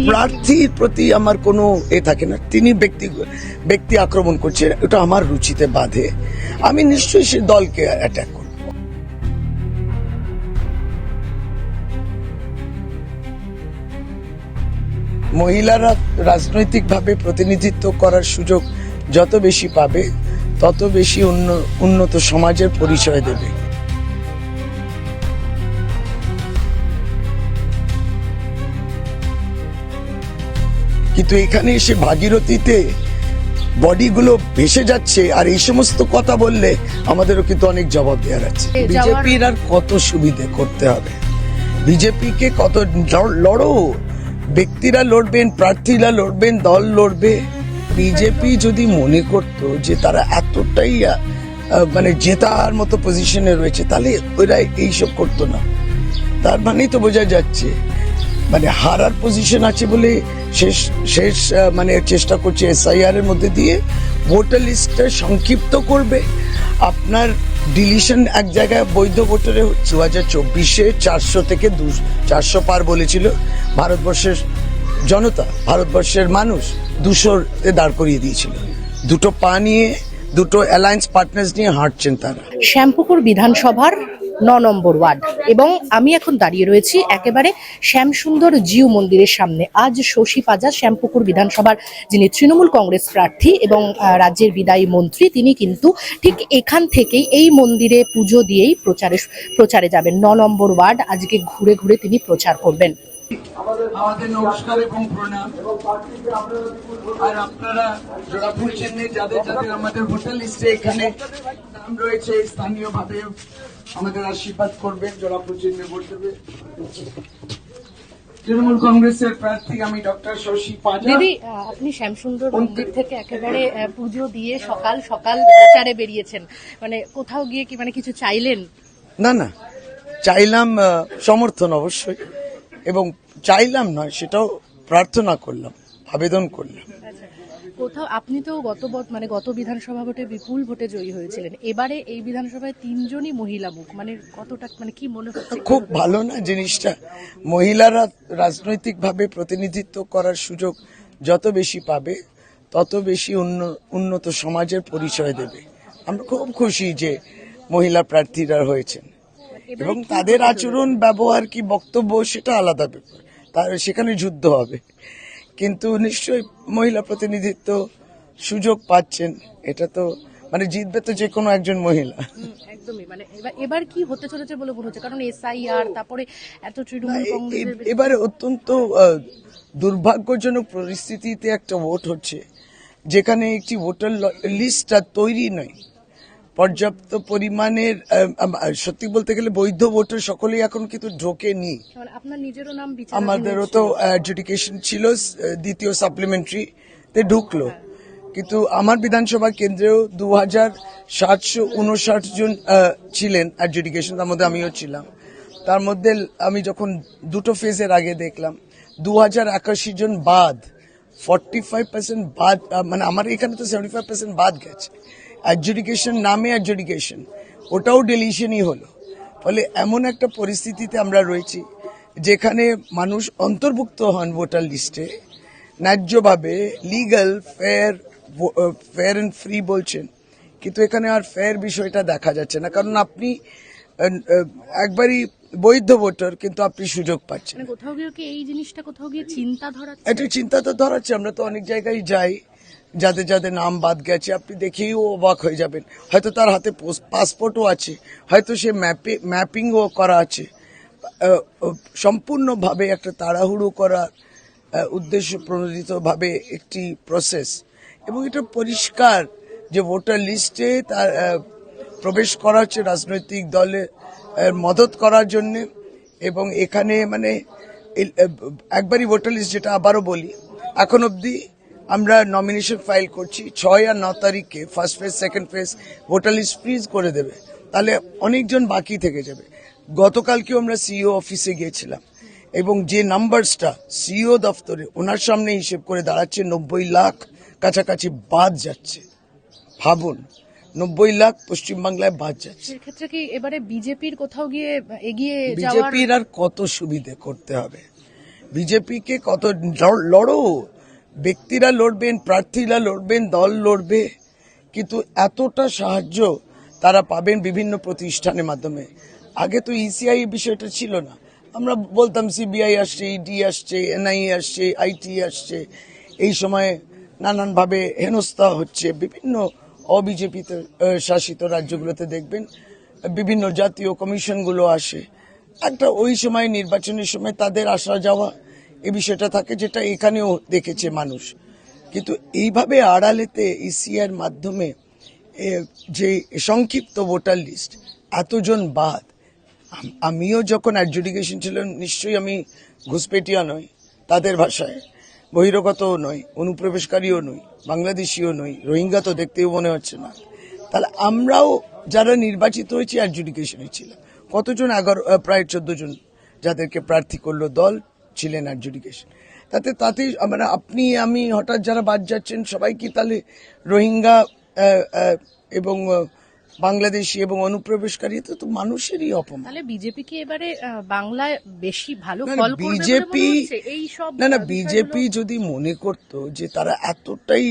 প্রার্থীর প্রতি আমার কোনো থাকে না, তিনি ব্যক্তি আক্রমণ করছে, এটা আমার রুচিতে বাধে। আমি নিশ্চয়ই সে দলকে অ্যাটাক করব। মহিলারা রাজনৈতিকভাবে প্রতিনিধিত্ব করার সুযোগ যত বেশি পাবে, তত বেশি উন্নত সমাজের পরিচয় দেবে। কিন্তু এখানে এসে ভাগীরথীতে বডিগুলো ভেসে যাচ্ছে, আর এই সমস্ত কথা বললে আমাদেরও কিন্তু অনেক জবাব দেওয়ার আছে। বিজেপির আর কত সুবিধে করতে হবে, বিজেপিকে কত লড়ো, ব্যক্তিরা লড়বেন, প্রার্থীরা লড়বেন, দল লড়বে। বিজেপি যদি মনে করতো যে তারা এতটাই মানে জেতার মতো পজিশনে রয়েছে, তাহলে ওরা এইসব করতো না। তার মানেই তো বোঝা যাচ্ছে মানে হারার পজিশন আছে বলে শেষ মানে চেষ্টা করছে এসআইআর এর মধ্যে দিয়ে ভোটার লিস্টটা সংক্ষিপ্ত করবে। আপনার ডিলিশন এক জায়গায় বৈধ ভোটারে 2024-এ 400 থেকে 400 পার বলেছিল ভারতবর্ষের জনতা, ভারতবর্ষের মানুষ 200-তে দাঁড় করিয়ে দিয়েছিল। দুটো পা নিয়ে, দুটো অ্যালায়েন্স পার্টনার্স নিয়ে হাঁটছেন তারা। শ্যামপুকুর বিধানসভার 9 নম্বর ওয়ার্ড, এবং আমি এখন দাঁড়িয়ে রয়েছি একেবারে শ্যামসুন্দর জিউ মন্দিরের সামনে। আজ শশী পাজা, শ্যামপুকুর বিধানসভার যিনি তৃণমূল কংগ্রেস প্রার্থী এবং রাজ্যের বিদায়ী মন্ত্রী, তিনি কিন্তু ঠিক এখান থেকেই এই মন্দিরে পুজো দিয়েই প্রচারে যাবেন। 9 নম্বর ওয়ার্ড আজকে ঘুরে ঘুরে তিনি প্রচার করবেন। আমাদের নমস্কার এবং প্রণাম। আর আপনারা যারা ভুলছেন যাদের যাদের আমাদের ভোটার লিস্টে এখানে নাম রয়েছে, স্থানীয় ভাবে আমাদের আশীর্বাদ করবেন, যারা প্রচন্ড ভোট দেবে। তৃণমূল কংগ্রেসের প্রার্থী আমি ডক্টর শশী পাজা। দিদি, আপনি শ্যামসুন্দর মন্দির থেকে একেবারে পুজো দিয়ে সকাল সকাল প্রচারে বেরিয়েছেন, মানে কোথাও গিয়ে কি মানে কিছু চাইলেন? না, চাইলাম সমর্থন অবশ্যই, এবং চাইলাম নয়, সেটাও প্রার্থনা করলাম, আবেদন করলাম। কোথাও আপনি তো গত বিধানসভা ভোটে বিপুল ভোটে জয়ী হয়েছিলেন, এবারে এই বিধানসভায় 3 জনই মহিলা মুখ, মানে কতটা মানে কি মনে হচ্ছে? খুব ভালো না জিনিসটা। মহিলারা রাজনৈতিকভাবে প্রতিনিধিত্ব করার সুযোগ যত বেশি পাবে, তত বেশি উন্নত সমাজের পরিচয় দেবে। আমরা খুব খুশি যে মহিলা প্রার্থীরা হয়েছেন, এবং তাদের আচরণ, ব্যবহার, কি বক্তব্য সেটা আলাদা ব্যাপার, সেখানে যুদ্ধ হবে। কিন্তু নিশ্চয়ই মহিলা প্রতিনিধিত্ব সুযোগ পাচ্ছেন, এটা তো মানে জিতবে তো যে কোনো একজন মহিলা। একদমই, মানে এবার কি হতে চলেছে বলে মনে হচ্ছে? কারণ এসআইআর, তারপরে এত তৃণমূল কংগ্রেসের এবারে অত্যন্ত দুর্ভাগ্যজনক পরিস্থিতিতে একটা ভোট হচ্ছে, যেখানে একটি ভোটার লিস্ট তৈরি নয়, পর্যাপ্ত পরিমাণের, সত্যি বলতে গেলে বৈধ ভোটার সকলেই এখন কিন্তু ঢোকেনি। আপনার নিজেরও নাম আমাদেরও তো অ্যাডজুডিকেশন ছিল, দ্বিতীয় সাপ্লিমেন্টারি তে ঢুকলো, কিন্তু আমার বিধানসভা কেন্দ্রেও 2759 জন ছিলেন অ্যাডজুডিকেশন, তার মধ্যে আমিও ছিলাম। তার মধ্যে আমি যখন দুটো ফেজের আগে দেখলাম 2081 জন বাদ, 45% বাদ, মানে আমার এখানে তো 75% বাদ গেছে। অ্যাডজুডিকেশন নামে অ্যাডজুডিকেশন, ওটাও ডিলিশনই হলো। ফলে এমন একটা পরিস্থিতিতে আমরা রয়েছি যেখানে মানুষ অন্তর্ভুক্ত হন ভোটার লিস্টে ন্যায্যভাবে, লিগ্যাল, ফেয়ার অ্যান্ড ফ্রি বলছেন, কিন্তু এখানে আর ফেয়ার বিষয়টা দেখা যাচ্ছে না। কারণ আপনি একবারই বৈধ ভোটার, কিন্তু আপনি সুযোগ পাচ্ছেন। কোথাও গিয়ে কি এই জিনিসটা কোথাও গিয়ে চিন্তা ধরাচ্ছে? এটা চিন্তা তো ধরাচ্ছে। আমরা তো অনেক জায়গায় যাই, যাদের যাদের নাম বাদ গেছে আপনি দেখেও অবাক হয়ে যাবেন। হয়তো তার হাতে পাসপোর্টও আছে, হয়তো সে ম্যাপিংও করা আছে। সম্পূর্ণভাবে একটা তাড়াহুড়ো করার উদ্দেশ্য প্রণোদিতভাবে একটি প্রসেস, এবং এটা পরিষ্কার যে ভোটার লিস্টে তার প্রবেশ করা হচ্ছে রাজনৈতিক দলে মদত করার জন্য। এবং এখানে মানে একবারই ভোটার লিস্ট, যেটা আবারও বলি, এখন অবধি আমরা নমিনেশন ফাইল করছি, 6 আর 9 তারিখে first phase, second phase voter list freeze করে দেবে, তাহলে অনেকজন বাকি থেকে যাবে। গতকালকেও আমরা সিইও অফিসে গিয়েছিলাম, এবং যে নাম্বারসটা সিইও দপ্তরে ওনার সামনে হিসেব করে দাঁড়াচ্ছে 90 লাখ কাছাকাছি বাদ যাচ্ছে। ভাবুন, 90 লাখ পশ্চিমবাংলায় বাদ যাচ্ছে। সেক্ষেত্রে কি এবারে বিজেপির কোথাও গিয়ে এগিয়ে যাওয়ার? বিজেপির আর কত সুবিধে করতে হবে, বিজেপিকে কত লড়ো, ব্যক্তিরা লড়বেন, প্রার্থীরা লড়বেন, দল লড়বে, কিন্তু এতটা সাহায্য তারা পাবেন বিভিন্ন প্রতিষ্ঠানের মাধ্যমে। আগে তো ইসিআই বিষয়টা ছিল না, আমরা বলতাম সিবিআই আসছে, ইডি আসছে, এনআইএ আসছে, আইটি আসছে। এই সময় নানানভাবে হেনস্থা হচ্ছে বিভিন্ন অবিজেপিতে শাসিত রাজ্যগুলোতে, দেখবেন বিভিন্ন জাতীয় কমিশনগুলো আসে। একটা ওই সময় নির্বাচনের সময় তাদের আসা যাওয়া এই বিষয়টা থাকে, যেটা এখানেও দেখেছে মানুষ। কিন্তু এইভাবে আড়ালেতে ইসিআর মাধ্যমে যে সংক্ষিপ্ত ভোটার লিস্ট এতজন বাদ, আমিও যখন অ্যাডজুডিকেশন ছিল, নিশ্চয়ই আমি ঘুষপেটিয়া নই, তাদের ভাষায় বহিরাগতও নই, অনুপ্রবেশকারীও নই, বাংলাদেশিও নই, রোহিঙ্গা তো দেখতেও মনে হচ্ছে না। তাহলে আমরাও যারা নির্বাচিত হয়েছি অ্যাডজুডিকেশনে ছিলাম। কতজন? প্রায় 14 জন যাদেরকে প্রার্থী করলো দল ছিলেন অ্যাডজুডিকেশন। তাতে মানে আপনি আমি হঠাৎ যারা বাদ যাচ্ছেন সবাই কি তাহলে রোহিঙ্গা এবং বাংলাদেশি এবং অনুপ্রবেশকারী? তো মানুষেরই অপমান। তাহলে বিজেপি কি এবারে বাংলায় বেশি ভালো না, ফল করবে বলে বিজেপি মনে হচ্ছে? এই সব না বিজেপি যদি মনে করত যে তারা এতটাই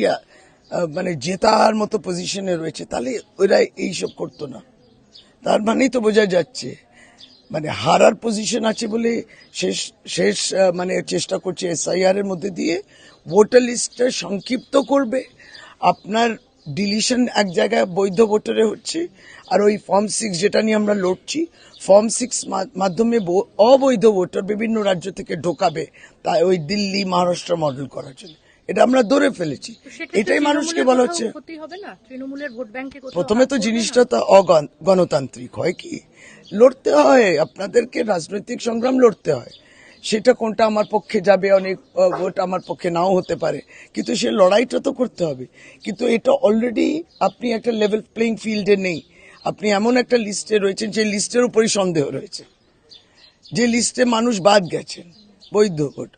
মানে জেতার মতো পজিশনে রয়েছে, তাহলে ওরা এইসব করতো না। তার মানেই তো বোঝা যাচ্ছে মানে হারার পজিশন আছে বলে শেষ মানে চেষ্টা করছে এসআইআর এর মধ্যে দিয়ে ভোটার লিস্টটা সংক্ষিপ্ত করবে। আপনার ডিলিশন এক জায়গায় বৈধ ভোটারে হচ্ছে, আর ওই ফর্ম 6 যেটা নিয়ে আমরা লড়ছি, ফর্ম 6 মাধ্যমে অবৈধ ভোটার বিভিন্ন রাজ্য থেকে ঢোকাবে, তাই ওই দিল্লি মহারাষ্ট্র মডেল করার জন্য এটা আমরা ধরে ফেলেছি। এটাই মানুষকে বলা হচ্ছে। প্রথমে তো জিনিসটা তো অগণতান্ত্রিক হয়, কি লড়তে হয়, আপনাদেরকে রাজনৈতিক সংগ্রাম লড়তে হয়। সেটা কোনটা আমার পক্ষে যাবে, অনেক ভোট আমার পক্ষে নাও হতে পারে, কিন্তু সে লড়াইটা তো করতে হবে। কিন্তু এটা অলরেডি আপনি একটা লেভেল প্লেইং ফিল্ডে নেই। আপনি এমন একটা লিস্টে রয়েছেন যে লিস্টের উপরই সন্দেহ রয়েছে, যে লিস্টে মানুষ বাদ গেছেন বৈধ ভোট,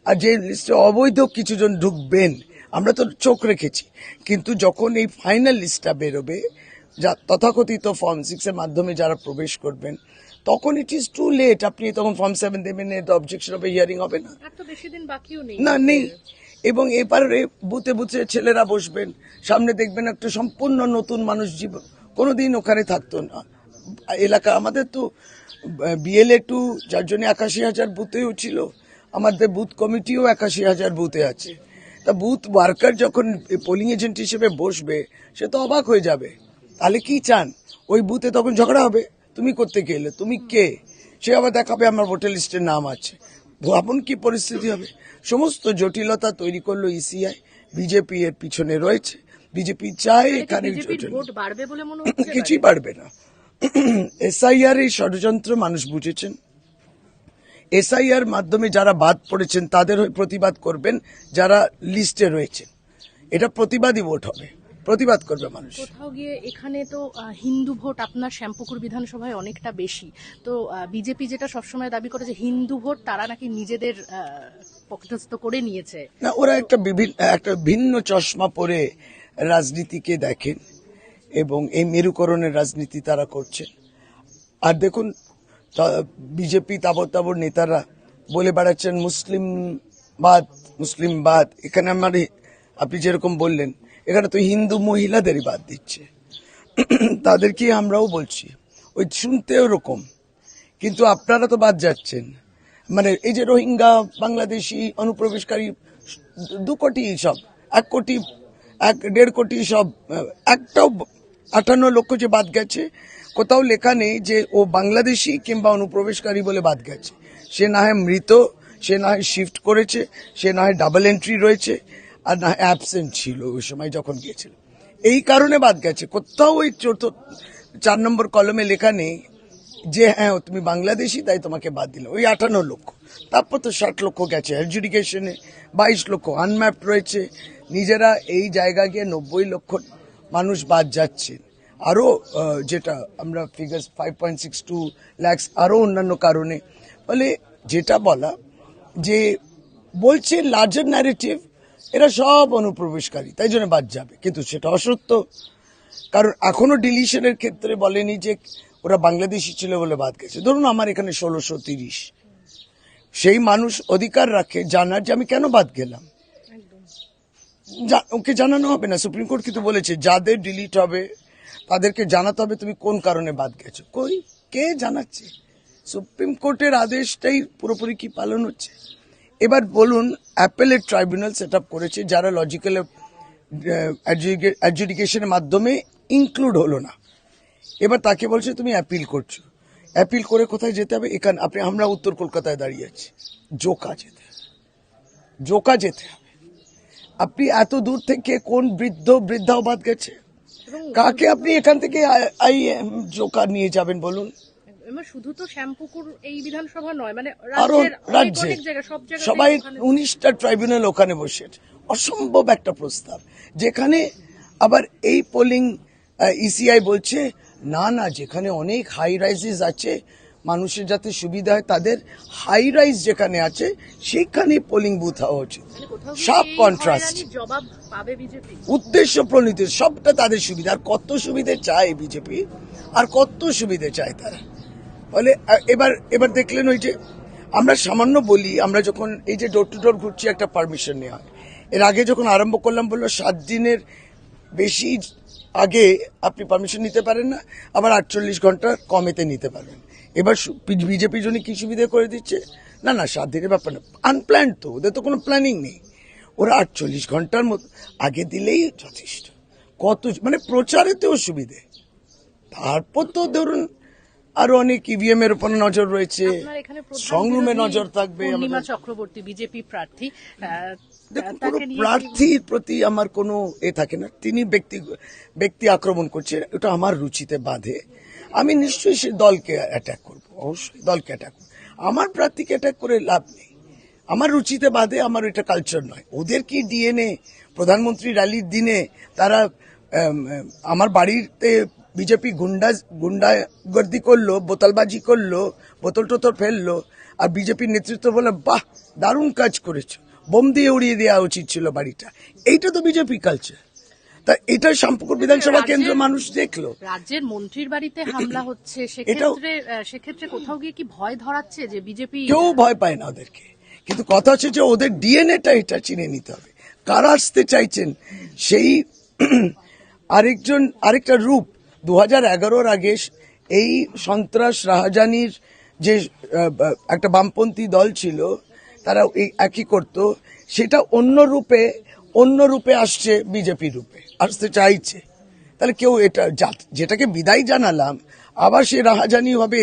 আর যে লিস্টে অবৈধ কিছুজন ঢুকবেন আমরা তো চোখ রেখেছি। কিন্তু যখন এই ফাইনাল লিস্টটা বেরোবে, যা তথাকথিত ফর্ম 6 এর মাধ্যমে যারা প্রবেশ করবেন, তখন ইট ইজ টু লেট। আপনি তখন ফর্ম 7 দেবেন, অবজেকশন হবে, হিয়ারিং হবে না, না নেই। এবং এবারে বুথে বুথে ছেলেরা বসবেন, সামনে দেখবেন একটা সম্পূর্ণ নতুন মানুষ, জীবন কোনোদিন ওখানে থাকতো না এলাকা। আমাদের তো বিএলএ 2 যার জন্য 81,000 বুথেও ছিল, আমাদের বুথ কমিটিও 81,000 বুথে আছে। তা বুথ ওয়ার্কার যখন পোলিং এজেন্ট হিসেবে বসবে, সে তো অবাক হয়ে যাবে। তাহলে কি চান? ওই বুথে তখন ঝগড়া হবে, তুমি করতে গেলে তুমি কে, সে আবার দেখাবে আমার ভোটার লিস্টের নাম আছে। ভাবুন কি পরিস্থিতি হবে। সমস্ত জটিলতা তৈরি করলো ইসিআই, বিজেপি এর পিছনে রয়েছে। বিজেপি চায় এখানে কিছুই বাড়বে না। এসআইআর এই ষড়যন্ত্র মানুষ বুঝেছেন। এসআইআর মাধ্যমে যারা বাদ পড়েছেন তাদের হয়ে প্রতিবাদ করবেন, যারা লিস্টে রয়েছেন। এটা প্রতিবাদী ভোট হবে, প্রতিবাদ করবে মানুষ। কোথাও গিয়ে এখানে তো হিন্দু ভোট আপনার শ্যামপুকুর বিধানসভায় অনেকটা বেশি, তো বিজেপি যেটা সবসময় দাবি করে যে হিন্দু ভোট তারা নাকি নিজেদের পক্ষস্থ করে নিয়েছে। না, ওরা একটা ভিন্ন চশমা পরে রাজনীতিকে দেখেন এবং এই মেরুকরণের রাজনীতি তারা করছেন। আর দেখুন, বিজেপি তাবর নেতারা বলে বেড়াচ্ছেন মুসলিম বাদ। এখানে আপনি যেরকম বললেন, এখানে তো হিন্দু মহিলাদেরই বাদ দিচ্ছে। তাদেরকে আমরাও বলছি, ওই শুনতে ওরকম, কিন্তু আপনারা তো বাদ যাচ্ছেন। মানে এই যে রোহিঙ্গা, বাংলাদেশি, অনুপ্রবেশকারী 2 কোটি, সব 1 কোটি, 1.5 কোটি, সব একটাও 58 লক্ষ যে বাদ গেছে, কোথাও লেখা নেই যে ও বাংলাদেশি কিংবা অনুপ্রবেশকারী বলে বাদ গেছে। সে না হয় মৃত, সে না হয় শিফট করেছে, সে না হয় ডাবল এন্ট্রি রয়েছে, আর না হয় অ্যাবসেন্ট ছিল ওই সময় যখন গিয়েছিল, এই কারণে বাদ গেছে। কোথাও ওই 4 নম্বর কলমে লেখা নেই যে হ্যাঁ তুমি বাংলাদেশি তাই তোমাকে বাদ দিল। ওই 58 লক্ষ, তারপর তো 60 লক্ষ গেছে অ্যাডজুডিকেশনে, 22 লক্ষ আনম্যাপড রয়েছে। নিজেরা এই জায়গা গিয়ে 90 লক্ষ মানুষ বাদ যাচ্ছে। আরো যেটা আমরা ফিগার্স 5.62 লাখ, আরো অন্যান্য কারণে। ফলে যেটা বলা যে বলছে লার্জার ন্যারেটিভ, এরা সব অনুপ্রবেশকারী তাই জন্য বাদ যাবে, কিন্তু সেটা অসত্য। কারণ এখনো ডিলিশনের ক্ষেত্রে বলেনি যে ওরা বাংলাদেশি ছিল বলে বাদ গেছে। ধরুন আমার এখানে সেই মানুষ অধিকার রাখে জানার যে আমি কেন বাদ গেলাম। ওকে জানানো হবে না, সুপ্রিম কোর্ট কিন্তু বলেছে যাদের ডিলিট হবে তাদেরকে জানাতে হবে তুমি কোন কারণে বাদ গেছো। কই কে জানাচ্ছে? সুপ্রিম কোর্টের আদেশটাই পুরোপুরি কি পালন হচ্ছে? এবার বলুন, অ্যাপেলেট ট্রাইব্যুনাল সেট আপ করেছে যারা লজিক্যাল অ্যাডজুডিকেশনের মাধ্যমে ইনক্লুড হলো না, এবার তাকে বলছে তুমি অ্যাপিল করছো। অ্যাপিল করে কোথায় যেতে হবে? এখানে আমরা উত্তর কলকাতায় দাঁড়িয়ে আছি, জোকা যেতে হবে। আপনি এত দূর থেকে কোন বৃদ্ধাও বাদ গেছে? কাকে আপনি এখান থেকে জোকা নিয়ে যাবেন বলুন? শুধু তো শ্যামপুকুর এই বিধানসভা নয়, মানে আরো রাজ্যে সবাই ওখানে 19টা ট্রাইব্যুনাল ওখানে বসে। অসম্ভব একটা প্রস্তাব, যেখানে আবার এই পোলিং ইসিআই বলছে না যেখানে অনেক হাই রাইজেস আছে মানুষের যাতে সুবিধা হয়, তাদের হাই রাইজ যেখানে আছে সেখানে পোলিং বুথ হওয়া উচিত। সব কন্ট্রাস্ট, উদ্দেশ্য প্রণীত, সবটা তাদের সুবিধা। আর কত সুবিধে চায় বিজেপি, আর কত সুবিধে চায় তারা। ফলে এবার দেখলেন ওই যে আমরা সামান্য বলি, আমরা যখন এই যে ডোর টু ডোর ঘুরছি একটা পারমিশন নেওয়া হয়, এর আগে যখন আরম্ভ করলাম বললো 7 দিনের বেশি আগে আপনি পারমিশন নিতে পারেন না, আবার 48 ঘন্টা কমেতে নিতে পারবেন। এবার বিজেপির জন্য কি সুবিধা করে দিচ্ছে? না 7 দিনের ব্যাপার না, আনপ্ল্যান্ড তো, ওদের তো কোনো প্ল্যানিং নেই, ওরা 48 ঘন্টার মতো আগে দিলেই যথেষ্ট। কত মানে প্রচারেতেও সুবিধে। তারপর তো ধরুন আরো অনেক ইভিএম এর উপর নজর রয়েছে, সংরুমে নজর থাকবে। পূর্ণিমা চক্রবর্তী বিজেপি প্রার্থী, দেখুন কোনো প্রার্থীর প্রতি আমার কোনো থাকে না, তিনি ব্যক্তি আক্রমণ করছে, এটা আমার রুচিতে বাধে। আমি নিশ্চয়ই সে দলকে অ্যাটাক করবো, অবশ্যই দলকে অ্যাটাক করবো। আমার প্রার্থীকে অ্যাটাক করে লাভ নেই, আমার রুচিতে বাধে, আমার এটা কালচার নয়। ওদের কি ডিএনএ? প্রধানমন্ত্রী র্যালির দিনে তারা আমার বাড়িতে বিজেপি গুন্ডাগর্দি করলো, বোতলবাজি করলো, বোতল টোতল ফেললো, আর বিজেপির নেতৃত্ব বলে বাহ দারুণ কাজ করেছো, বোম দিয়ে উড়িয়ে দেওয়া উচিত ছিল বাড়িটা। এইটা তো বিজেপি কালচার। তা এটা শ্যামপুকুর বিধানসভা কেন্দ্র মানুষ দেখলো। রাজ্যের মন্ত্রীর বাড়িতে হামলা হচ্ছে, সেক্ষেত্রে কোথাও গিয়ে কি ভয় ধরাচ্ছে যে বিজেপি? কেউ ভয় পায় না ওদেরকে, কিন্তু কথা হচ্ছে যে ওদের ডিএনএটা এটা চিনে নিতে হবে, কারা আসতে চাইছেন। সেই আরেকটা রূপ 2011-র আগে এই সন্ত্রাস রাহাজানির যে একটা বামপন্থী দল ছিল, তারা এই একই করত, সেটা অন্য রূপে আসছে, বিজেপি রূপে আসতে চাইছে। তাহলে কেউ এটা যেটাকে বিদায় জানালাম, আবার সে রাহাজানি হবে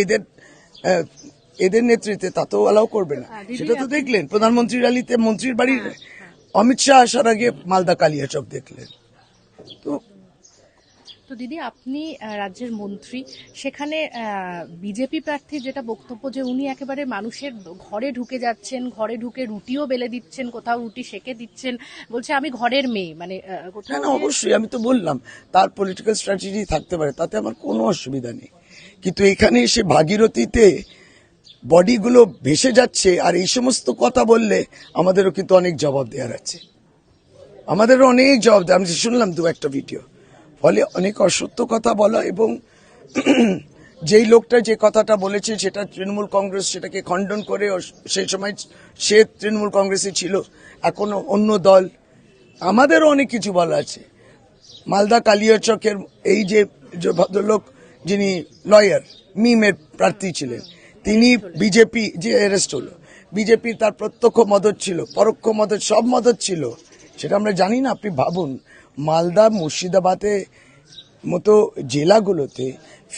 এদের নেতৃত্বে, তা তো অ্যালাউ করবে না। সেটা তো দেখলেন প্রধানমন্ত্রী র্যালিতে, মন্ত্রীর বাড়ির অমিত শাহ আসার আগে মালদা কালিয়াচক দেখলেন। তো দিদি, আপনি রাজ্যের মন্ত্রী, সেখানে বিজেপি প্রার্থীর যেটা বক্তব্য যে উনি একেবারে মানুষের ঘরে ঢুকে যাচ্ছেন, ঘরে ঢুকে রুটিও বেলে দিচ্ছেন, কোথাও রুটি সেকে দিচ্ছেন, বলছে আমি ঘরের মেয়ে, মানে কোথাও। না অবশ্যই, আমি তো বললাম তার পলিটিক্যাল স্ট্র্যাটেজি থাকতে পারে, তাতে আমার কোনো অসুবিধা নেই, কিন্তু এখানে এসে ভাগীরথীতে বডিগুলো ভেসে যাচ্ছে আর এই সমস্ত কথা বললে আমাদেরও কিন্তু অনেক জবাব দেওয়ার আছে, আমাদেরও অনেক জবাব দেওয়া। আমি শুনলাম 2-1টা ভিডিও, ফলে অনেক অসত্য কথা বলা, এবং যেই লোকটা যে কথাটা বলেছে সেটা তৃণমূল কংগ্রেস সেটাকে খণ্ডন করে, সেই সময় সে তৃণমূল কংগ্রেসে ছিল, এখনো অন্য দল। আমাদেরও অনেক কিছু বলা আছে। মালদা কালিয়াচকের এই যে ভদ্রলোক যিনি লয়ার, মিমের প্রার্থী ছিলেন, তিনি বিজেপি যে অ্যারেস্ট হলো, বিজেপির তার প্রত্যক্ষ মদত ছিল, পরোক্ষ মদত, সব মদত ছিল, সেটা আমরা জানি না। আপনি ভাবুন, মালদা মুর্শিদাবাদের মতো জেলাগুলোতে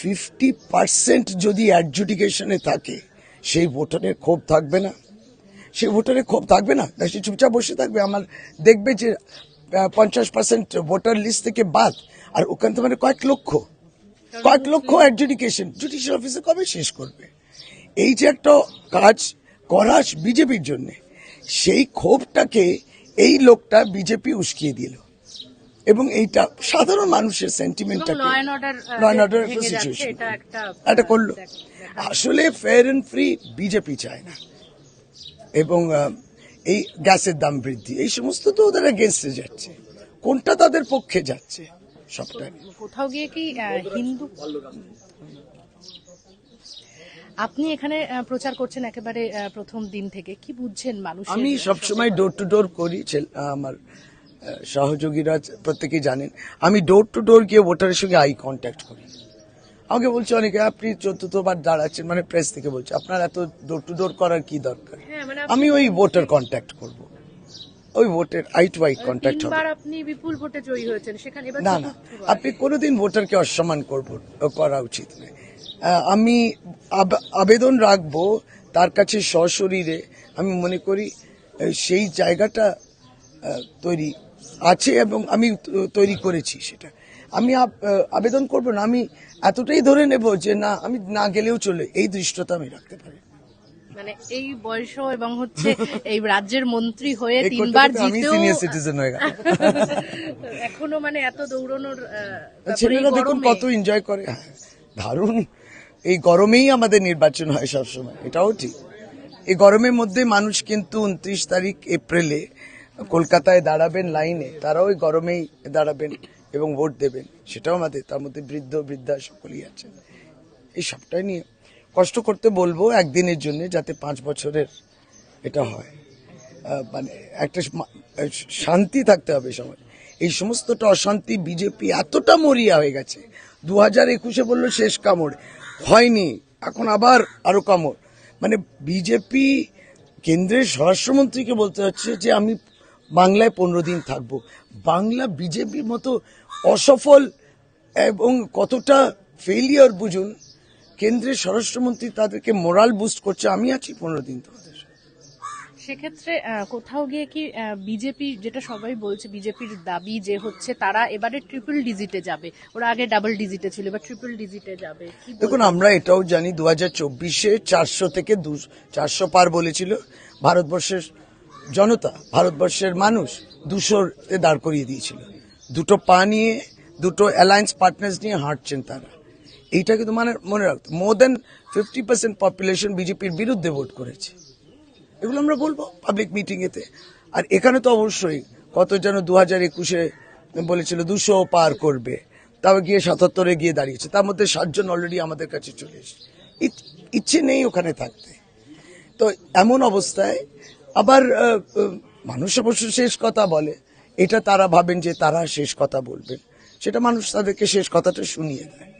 50% যদি অ্যাডজুডিকেশনে থাকে, সেই ভোটারের ক্ষোভ থাকবে না? সে চুপচাপ বসে থাকবে? আমার দেখবে যে 50% ভোটার লিস্ট থেকে বাদ, আর ওখান থেকে মানে কয়েক লক্ষ অ্যাডজুডিকেশন জুডিশিয়াল অফিসে কবে শেষ করবে? এই যে একটা কাজ করা বিজেপির জন্য, সেই ক্ষোভটাকে এই লোকটা বিজেপি উস্কিয়ে দিল, এবং এইটা সাধারণ মানুষের সেন্টিমেন্টটাকে ল অ্যান্ড অর্ডার সিচুয়েশন এটা করলো। আসলে ফেয়ার এন্ড ফ্রি বিজেপি চায় না, এবং এই গ্যাসের দাম বৃদ্ধি, এই সমস্ত তো ওদের এগেইনস্টে যাচ্ছে, কোনটা তাদের পক্ষে যাচ্ছে? সবটাই। কোথাও গিয়ে কি হিন্দু আপনি এখানে প্রচার করছেন একেবারে প্রথম দিন থেকে, কি বুঝছেন মানুষ? আমি সবসময় ডোর টু ডোর করি, আমার সহযোগীরা প্রত্যেকেই জানেন আমি ডোর টু ডোর গিয়ে ভোটারের সঙ্গে আই কন্ট্যাক্ট করি। আমাকে বলছে অনেকে আপনি 14বার দাঁড়াচ্ছেন, মানে প্রেস থেকে বলছে আপনার এত ডোর টু ডোর করার কি দরকার। আমি ওই ভোটার কন্ট্যাক্ট করব, ওই ভোটের আই টু আই কন্ট্যাক্ট হবে। আপনি বিপুল ভোটে জয়ী হয়েছেন সেখানে, না না, আপনি কোনোদিন ভোটারকে অসম্মান করা উচিত নয়। আমি আবেদন রাখবো তার কাছে সশরীরে। আমি মনে করি সেই জায়গাটা তৈরি আছে এবং আমি তৈরি করেছি সেটা। আমি আবেদন করব না, আমি এতটাই ধরে নেব যে না আমি না গেলেও চলে, এই দৃষ্টতা আমি রাখতে পারি। মানে এই বয়স এবং হচ্ছে এই রাজ্যের মন্ত্রী হয়ে 3বার জিতেও সিনিয়র সিটিজেন হয়ে গেল এখনো মানে এত দৌড়ানোর। ছেলেরা দেখুন কত এনজয় করে, দারুণ। এই গরমেই আমাদের নির্বাচন হয় সবসময়, এটাও ঠিক। এই গরমের মধ্যে মানুষ কিন্তু 29 তারিখ এপ্রিলে কলকাতায় দাঁড়াবেন লাইনে, তারাও ওই গরমেই দাঁড়াবেন এবং ভোট দেবেন, সেটাও আমাদের। তার মধ্যে বৃদ্ধ বৃদ্ধা সকলেই আছেন। এই সবটাই নিয়ে কষ্ট করতে বলবো একদিনের জন্য, যাতে 5 বছরের এটা হয়। মানে একটা শান্তি থাকতে হবে সমাজ। এই সমস্তটা অশান্তি, বিজেপি এতটা মরিয়া হয়ে গেছে। 2021-এ বললো শেষ কামড়, হয়নি, এখন আবার আরো কামড়। মানে বিজেপি কেন্দ্রের স্বরাষ্ট্রমন্ত্রীকে বলতে হচ্ছে যে আমি বাংলায় 15 দিন থাকবো। বাংলা বিজেপির মতো অসফল এবং কতটা ফেলিয়ার বুঝুন। কেন্দ্রের স্বরাষ্ট্রমন্ত্রী তাদেরকে মোরাল বুস্ট করছে, আমি আছি 15 দিন তোমাদের। সেক্ষেত্রে কোথাও গিয়ে কি বিজেপি, যেটা সবাই বলছে বিজেপির দাবি যে হচ্ছে তারা এবারে ট্রিপল ডিজিটে যাবে, ওরা আগে ডাবল ডিজিটে ছিল, এবার ট্রিপল ডিজিটে যাবে। দেখুন আমরা এটাও জানি 2024-এ 400 থেকে 400 পার বলেছিল ভারতবর্ষের জনতা, ভারতবর্ষের মানুষ 200-তে দাঁড় করিয়ে দিয়েছিল। দুটো পা নিয়ে, দুটো অ্যালায়েন্স পার্টনার্স নিয়ে হাঁটছেন তারা। এইটা কিন্তু মনে রাখতে, মোর দেন 50% পপুলেশন বিজেপির বিরুদ্ধে ভোট করেছে। এগুলো আমরা বলবো পাবলিক মিটিং এতে। আর এখানে তো অবশ্যই কত যেন 2021-এ বলেছিল 200 পার করবে, তাও গিয়ে 77-এ গিয়ে দাঁড়িয়েছে। তার মধ্যে 7 জন অলরেডি আমাদের কাছে চলে এসেছে। ইচ্ছে নেই ওখানে থাকতে। তো এমন অবস্থায় আবার মানুষ অবশ্য শেষ কথা বলে, এটা তারা ভাবেন যে তারা শেষ কথা বলবেন, সেটা মানুষ তাদেরকে শেষ কথাটা শুনিয়ে দেয়।